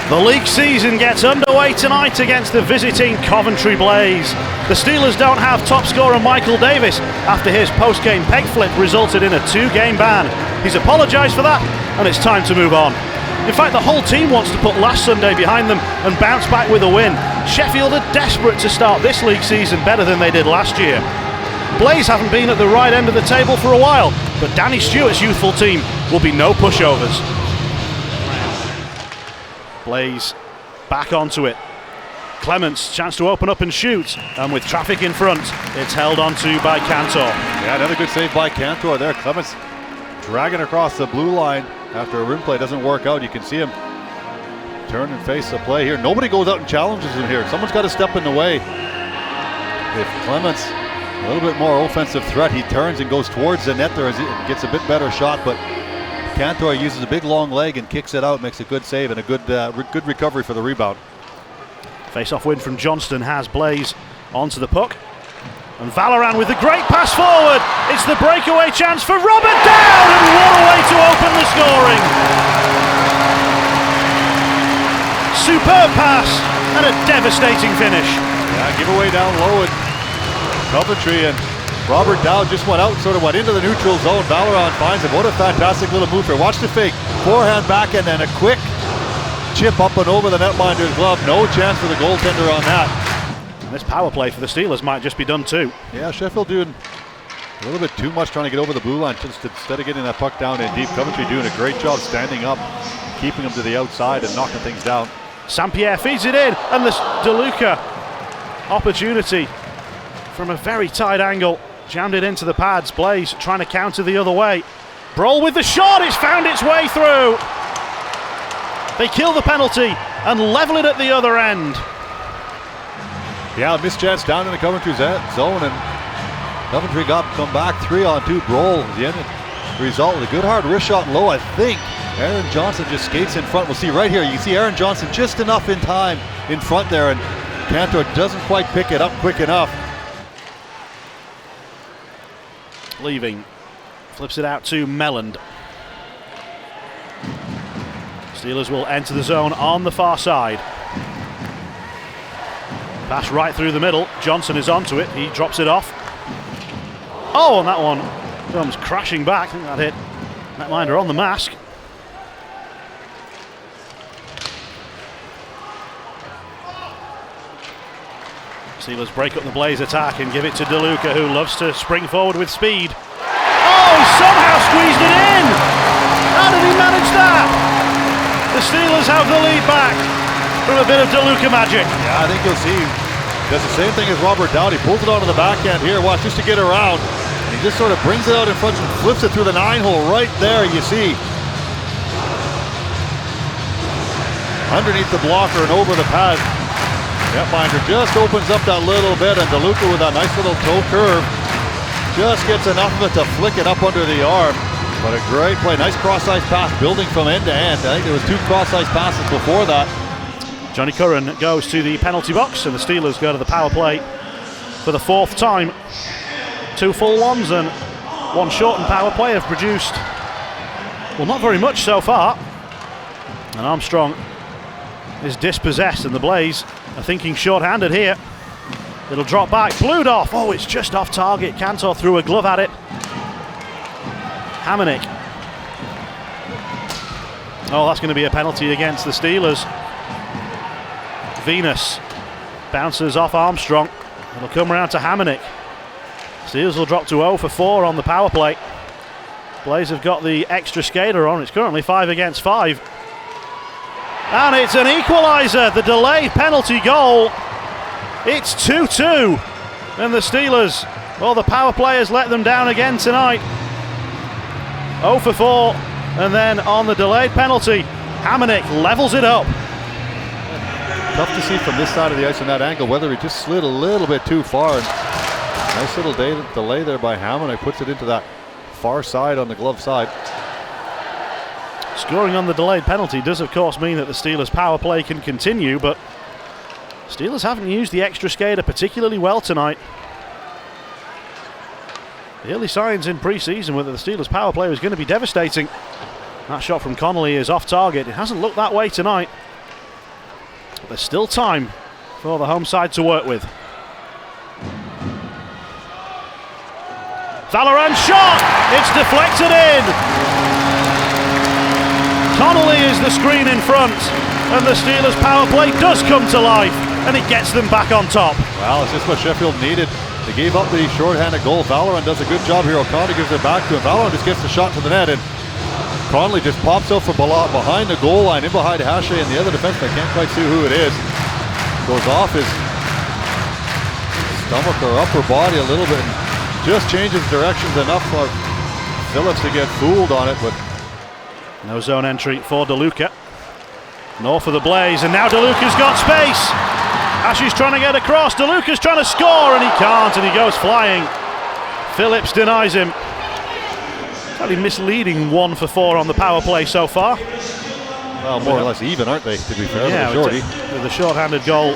The league season gets underway tonight against the visiting Coventry Blaze. The Steelers don't have top scorer Michael Davis after his post-game peg flip resulted in a 2-game ban. He's apologised for that, and it's time to move on. In fact, the whole team wants to put last Sunday behind them and bounce back with a win. Sheffield are desperate to start this league season better than they did last year. Blaze haven't been at the right end of the table for a while, but Danny Stewart's youthful team will be no pushovers. Blaze back onto it. Clements, chance to open up and shoot, and with traffic in front, it's held onto by Cantor. Yeah, another good save by Cantor there. Clements dragging across the blue line after a rim play doesn't work out. You can see him turn and face the play here. Nobody goes out and challenges him here. Someone's got to step in the way. If Clements, a little bit more offensive threat, he turns and goes towards the net there as he gets a bit better shot, but Cantor uses a big long leg and kicks it out, makes a good save and a good recovery for the rebound. Face-off win from Johnston has Blaze onto the puck. And Valorant with the great pass forward. It's the breakaway chance for Robert Dowd, and what a way to open the scoring. Superb pass and a devastating finish. Yeah, giveaway down low at Coventry, and Robert Dowd just went out, sort of went into the neutral zone. Valorant finds him. What a fantastic little move here. Watch the fake. Forehand back and then a quick chip up and over the netminder's glove. No chance for the goaltender on that. And this power play for the Steelers might just be done too. Yeah, Sheffield doing a little bit too much trying to get over the blue line just instead of getting that puck down in deep. Coventry doing a great job standing up, keeping them to the outside and knocking things down. St-Pierre feeds it in, and the DeLuca opportunity from a very tight angle. Jammed it into the pads. Blaze trying to counter the other way. Broll with the shot. It's found its way through. They kill the penalty and level it at the other end. Yeah, missed chance down in the Coventry zone, and Coventry come back 3-on-2. Broll, the end result with a good hard wrist shot low. I think Aaron Johnson just skates in front. We'll see right here. You can see Aaron Johnson just enough in time in front there, and Cantor doesn't quite pick it up quick enough. Leaving, flips it out to Melland. Steelers will enter the zone on the far side. Pass right through the middle. Johnson is onto it. He drops it off. Oh, and that one comes crashing back. I think that hit netminder on the mask. Steelers break up the Blaze attack and give it to DeLuca, who loves to spring forward with speed. Oh, he somehow squeezed it in! How did he manage that? The Steelers have the lead back from a bit of DeLuca magic. Yeah, I think you'll see he does the same thing as Robert Dowd. He pulls it onto the backhand here, watch, just to get around. And he just sort of brings it out in front and flips it through the 9-hole right there, you see. Underneath the blocker and over the pad. Netminder just opens up that little bit, and DeLuca with that nice little toe curve just gets enough of it to flick it up under the arm. But a great play, nice cross-ice pass building from end to end. I think there was 2 cross-ice passes before that. Johnny Curran goes to the penalty box, and the Steelers go to the power play for the 4th time. 2 full ones and 1 shortened power play have produced, well, not very much so far. And Armstrong is dispossessed, and the Blaze are thinking short-handed here. It'll drop back, blued off. Oh, it's just off target. Cantor threw a glove at it. Hamonic. Oh, that's going to be a penalty against the Steelers. Venus bounces off Armstrong. It'll come around to Hamonic. Steelers will drop to 0 for 4 on the power play. Blaze have got the extra skater on. It's currently 5 against 5. And it's an equaliser, the delayed penalty goal. It's 2-2. And the Steelers, well, the power players let them down again tonight. 0 for 4. And then on the delayed penalty, Hamonic levels it up. Tough to see from this side of the ice on that angle whether he just slid a little bit too far. And nice little delay there by Hamonic, puts it into that far side on the glove side. Scoring on the delayed penalty does of course mean that the Steelers power play can continue, but Steelers haven't used the extra skater particularly well tonight. The early signs in pre-season were that the Steelers power play was going to be devastating. That shot from Connolly is off target. It hasn't looked that way tonight. But there's still time for the home side to work with. Valorant shot! It's deflected in! Connolly is the screen in front, and the Steelers power play does come to life, and it gets them back on top. Well, it's just what Sheffield needed. They gave up the shorthanded goal. Valorant does a good job here. O'Connor gives it back to him. Valorant just gets the shot to the net, and Connolly just pops out from behind the goal line, in behind Hache, and the other defenseman, I can't quite see who it is, goes off his stomach or upper body a little bit, and just changes directions enough for Phillips to get fooled on it, but no zone entry for DeLuca. North of the Blaze, and now DeLuca's got space. Hache's trying to get across. DeLuca's trying to score, and he can't, and he goes flying. Phillips denies him. Slightly misleading 1 for 4 on the power play so far. Well, more or less even, aren't they, to be fair, yeah, with the shorty. With the short-handed goal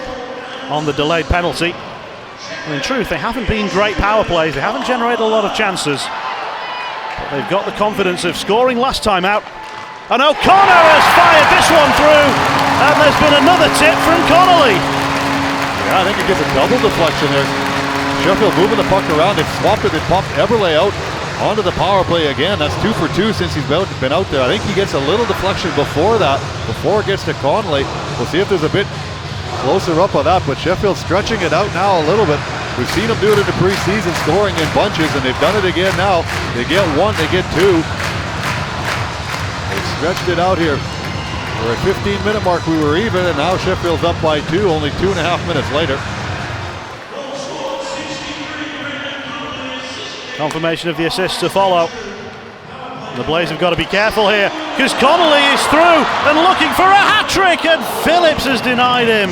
on the delayed penalty. And in truth, they haven't been great power plays. They haven't generated a lot of chances. But they've got the confidence of scoring last time out. And O'Connor has fired this one through. And there's been another tip from Connolly. Yeah, I think it gets a double deflection there. Sheffield moving the puck around. They've swapped it. They popped Eberle out onto the power play again. That's 2 for 2 since he's been out there. I think he gets a little deflection before that, before it gets to Connolly. We'll see if there's a bit closer up on that, but Sheffield stretching it out now a little bit. We've seen them do it in the preseason, scoring in bunches, and they've done it again now. They get 1, they get 2. They've stretched it out here. We're at 15-minute mark, we were even, and now Sheffield's up by 2, only 2.5 minutes later. Confirmation of the assist to follow. The Blaze have got to be careful here, because Connolly is through and looking for a hat-trick, and Phillips has denied him.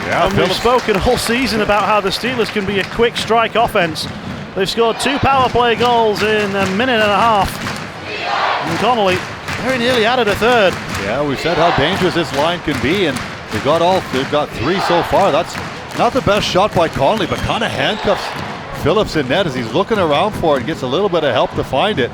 Yeah, and we've spoken all season about how the Steelers can be a quick strike offense. They've scored 2 power play goals in a minute and a half. And Connolly very nearly added a third. Yeah, we've said how dangerous this line can be, and they've got 3 so far. That's not the best shot by Connolly, but kind of handcuffs Phillips in net as he's looking around for it and gets a little bit of help to find it.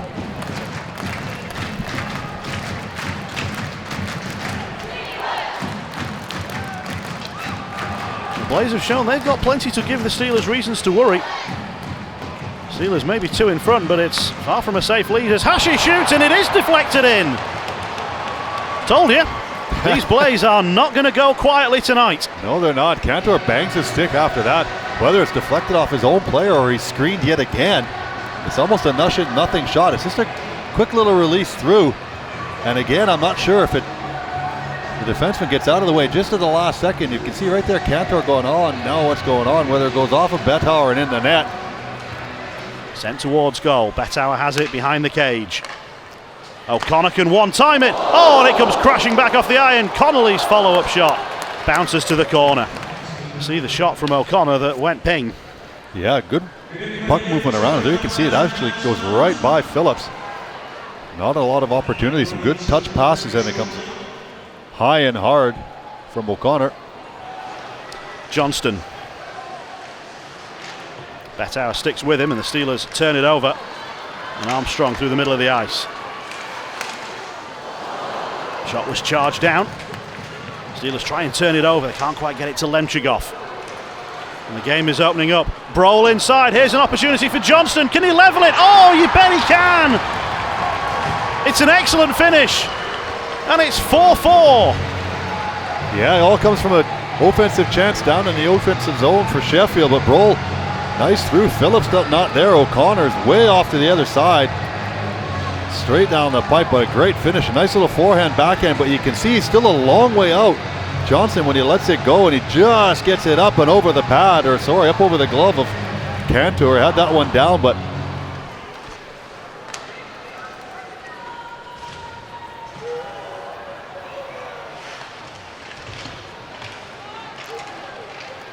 The Blaze have shown they've got plenty to give the Steelers reasons to worry. Steelers maybe 2 in front, but it's far from a safe lead as Hache shoots, and it is deflected in. Told you, these Blaze are not going to go quietly tonight. No, they're not. Cantor bangs his stick after that. Whether it's deflected off his own player or he's screened yet again, it's almost a nothing shot. It's just a quick little release through. And again, I'm not sure if the defenseman gets out of the way just at the last second. You can see right there Cantor going, oh no, what's going on? Whether it goes off of Betauer and in the net. Sent towards goal. Betauer has it behind the cage. O'Connor can one-time it. Oh, and it comes crashing back off the iron. Connolly's follow-up shot bounces to the corner. See the shot from O'Connor that went ping. Yeah, good puck movement around. There you can see it actually goes right by Phillips. Not a lot of opportunities. Some good touch passes, and it comes high and hard from O'Connor. Johnston. Betauer sticks with him, and the Steelers turn it over. And Armstrong through the middle of the ice. Shot was charged down. Steelers try and turn it over. They can't quite get it to Lemchigov. And the game is opening up. Brohl inside. Here's an opportunity for Johnston. Can he level it? Oh, you bet he can. It's an excellent finish. And it's 4-4. Yeah, it all comes from an offensive chance down in the offensive zone for Sheffield. But Brohl, nice through. Phillips not there. O'Connor's way off to the other side. Straight down the pipe, but a great finish. A nice little forehand, backhand, but you can see he's still a long way out. Johnson, when he lets it go, and he just gets it up and over the pad, or sorry, up over the glove of Cantor. Had that one down, but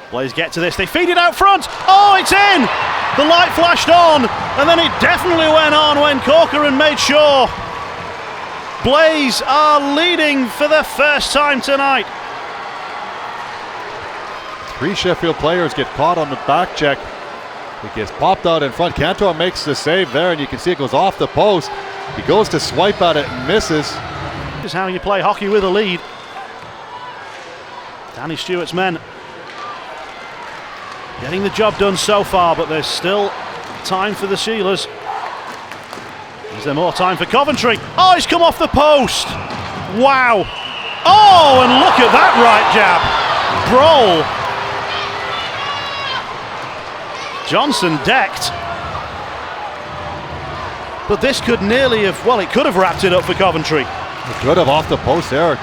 Blaze get to this. They feed it out front. Oh, it's in! The light flashed on, and then it definitely went on when Corcoran made sure. Blaze are leading for the first time tonight. 3 Sheffield players get caught on the back check. It gets popped out in front. Cantor makes the save there, and you can see it goes off the post. He goes to swipe at it and misses. This is how you play hockey with a lead. Danny Stewart's men getting the job done so far, but there's still time for the Steelers. Is there more time for Coventry? Oh, he's come off the post. Wow. Oh, and look at that right jab. Broll. Johnson decked. But this could nearly have, well, it could have wrapped it up for Coventry. It could have off the post there.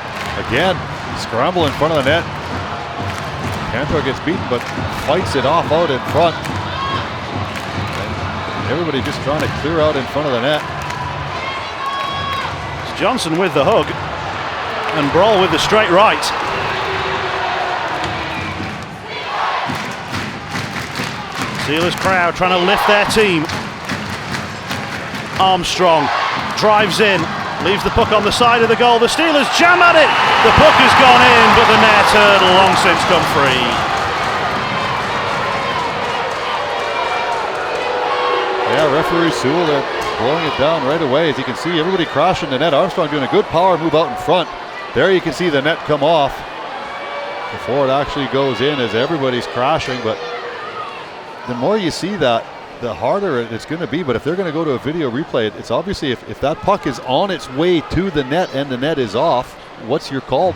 Again, scramble in front of the net. Cantor gets beaten, but fights it off out in front. And everybody just trying to clear out in front of the net. It's Johnson with the hug, and Broll with the straight right. Steelers crowd trying to lift their team. Armstrong drives in, leaves the puck on the side of the goal. The Steelers jam at it. The puck has gone in, but the net hurdle long since come free. Yeah, referee Sewell, they're blowing it down right away. As you can see, everybody crashing the net. Armstrong doing a good power move out in front. There you can see the net come off before it actually goes in as everybody's crashing. But the more you see that, the harder it's going to be. But if they're going to go to a video replay, it's obviously if that puck is on its way to the net and the net is off, what's your call?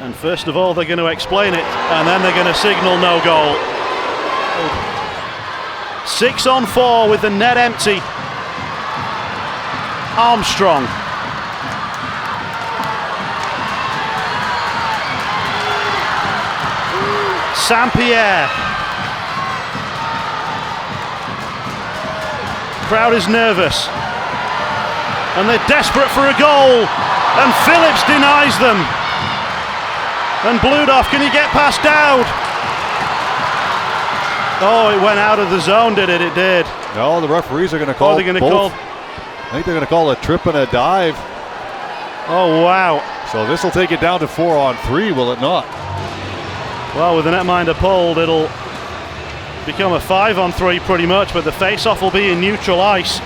And first of all, they're going to explain it, and then they're going to signal no goal. 6 on 4 with the net empty. Armstrong. St-Pierre. Crowd is nervous, and they're desperate for a goal, and Phillips denies them. And Bludoff, can he get past Dowd? Oh, it went out of the zone, did it? It did. No, the referees are going to call both. I think they're going to call a trip and a dive. Oh, wow. So this will take it down to 4 on 3, will it not? Well, with the netminder pulled, it'll become a 5 on 3 pretty much, but the face-off will be in neutral ice.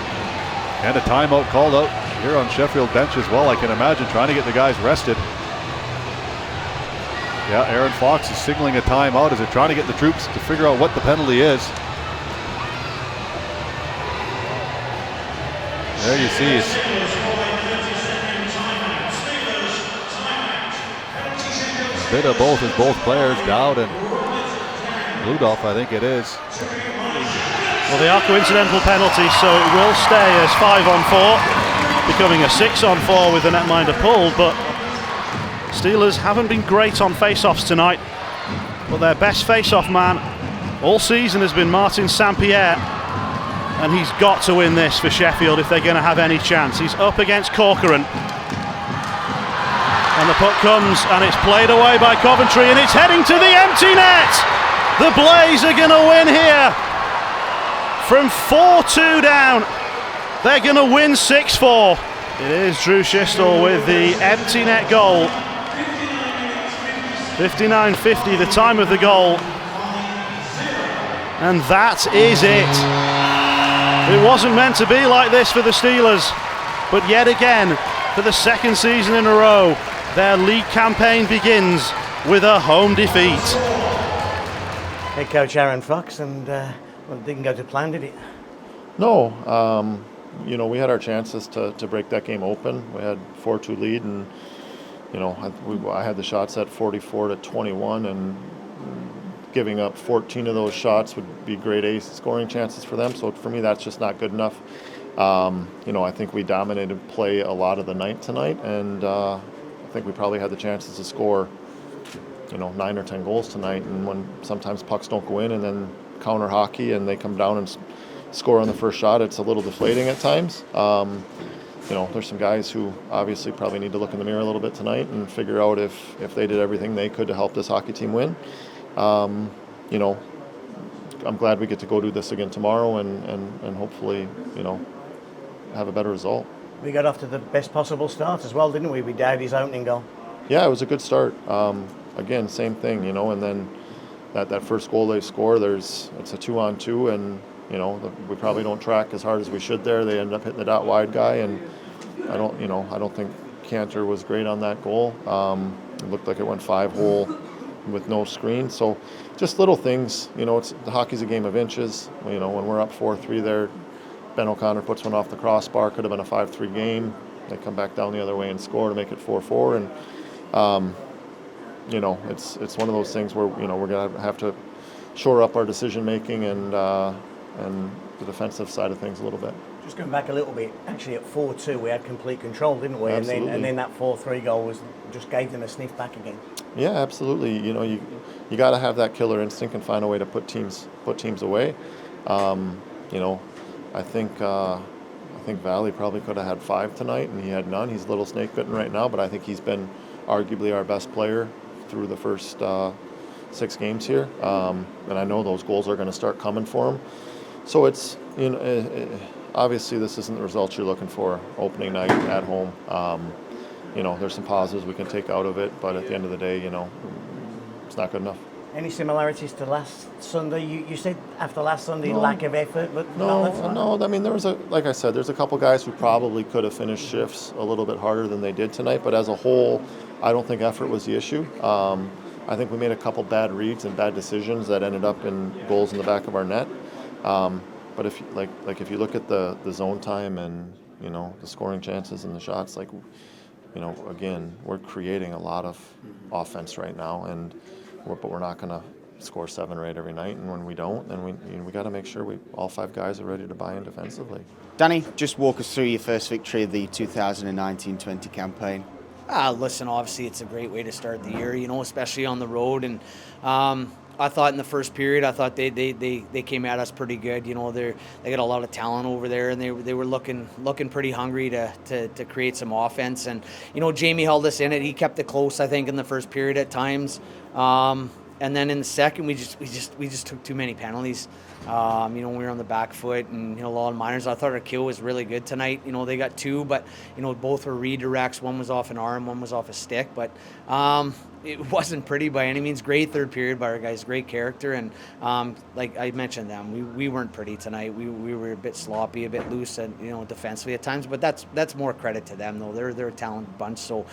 And a timeout called out here on Sheffield bench as well, I can imagine, trying to get the guys rested. Yeah, Aaron Fox is signaling a timeout as they're trying to get the troops to figure out what the penalty is. There you see a bit of both as both players, Dowd and Bludoff, I think it is. Well, they are coincidental penalties, so it will stay as 5 on 4, becoming a 6 on 4 with the netminder pulled. But Steelers haven't been great on face-offs tonight, but their best face-off man all season has been Martin St-Pierre, and he's got to win this for Sheffield if they're going to have any chance. He's up against Corcoran, and the puck comes, and it's played away by Coventry, and it's heading to the empty net. The Blaze are going to win here. From 4-2 down, they're going to win 6-4. It is Drew Schistel with the empty net goal. 59:50 the time of the goal. And that is it. It wasn't meant to be like this for the Steelers, but yet again, for the second season in a row, their league campaign begins with a home defeat. Head coach Aaron Fox, and well, it didn't go to plan, did it? No, you know, we had our chances to break that game open. We had 4-2 lead, and you know, I had the shots at 44-21, and giving up 14 of those shots would be grade A scoring chances for them. So for me, that's just not good enough. You know, I think we dominated play a lot of the night tonight, and I think we probably had the chances to score, you know, 9 or 10 goals tonight. And when sometimes pucks don't go in, and then counter hockey, and they come down and score on the first shot, it's a little deflating at times. You know, there's some guys who obviously probably need to look in the mirror a little bit tonight and figure out if they did everything they could to help this hockey team win. You know, I'm glad we get to go do this again tomorrow and hopefully, you know, have a better result. We got off to the best possible start as well, didn't we? We Dowdy's opening goal. Yeah, it was a good start. Again, same thing, you know, and then that first goal they score, it's a 2-on-2, and you know, we probably don't track as hard as we should there. They end up hitting the dot wide guy, and I don't think Cantor was great on that goal. It looked like it went 5-hole with no screen. So just little things, the hockey's a game of inches. When we're up 4-3 there, Ben O'Connor puts one off the crossbar, could have been a 5-3 game. They come back down the other way and score to make it 4-4. And, it's one of those things where, we're going to have to shore up our decision making and the defensive side of things a little bit. Just going back a little bit, actually at 4-2 we had complete control, didn't we? Absolutely. And then that 4-3 goal just gave them a sniff back again. Yeah, absolutely. You got to have that killer instinct and find a way to put teams away. I think Valley probably could have had 5 tonight, and he had none. He's a little snake bitten right now, but I think he's been arguably our best player through the first 6 games here. And I know those goals are going to start coming for him. So it's obviously this isn't the results you're looking for opening night at home. There's some positives we can take out of it, but at the end of the day, it's not good enough. Any similarities to last Sunday? You said after last Sunday, No. lack of effort, but No. I mean, like I said, there's a couple guys who probably could have finished shifts a little bit harder than they did tonight, but as a whole, I don't think effort was the issue. I think we made a couple bad reads and bad decisions that ended up in goals in the back of our net. But if you look at the zone time and the scoring chances and the shots, again, we're creating a lot of offense right now, but we're not going to score 7 or 8 every night. And when we don't, then we got to make sure all 5 guys are ready to buy in defensively. Danny, just walk us through your first victory of the 2019-20 campaign. Listen, obviously it's a great way to start the year, especially on the road. And I thought in the first period, they came at us pretty good. They got a lot of talent over there, and they were looking pretty hungry to create some offense. And Jamie held us in it. He kept it close, I think, in the first period at times. And then in the second, we just took too many penalties. We were on the back foot, and a lot of minors. I thought our kill was really good tonight. They got 2, but both were redirects. One was off an arm, one was off a stick. But it wasn't pretty by any means. Great third period by our guys. Great character, and like I mentioned them, we weren't pretty tonight. We were a bit sloppy, a bit loose, and defensively at times. But that's more credit to them, though. They're a talented bunch. So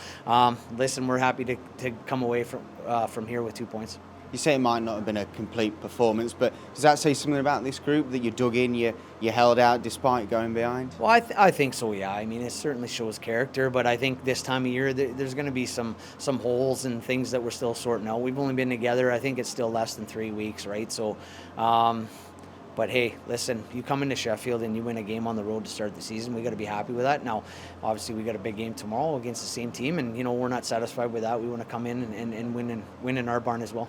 listen, we're happy to come away from here with 2 points. You say it might not have been a complete performance, but does that say something about this group, that you dug in, you held out despite going behind? Well, I think so, yeah. I mean, it certainly shows character, but I think this time of year there's going to be some holes and things that we're still sorting out. We've only been together, I think it's still less than 3 weeks, right? So, but hey, listen, you come into Sheffield and you win a game on the road to start the season, we got to be happy with that. Now, obviously, we got a big game tomorrow against the same team, and we're not satisfied with that. We want to come in and win in our barn as well.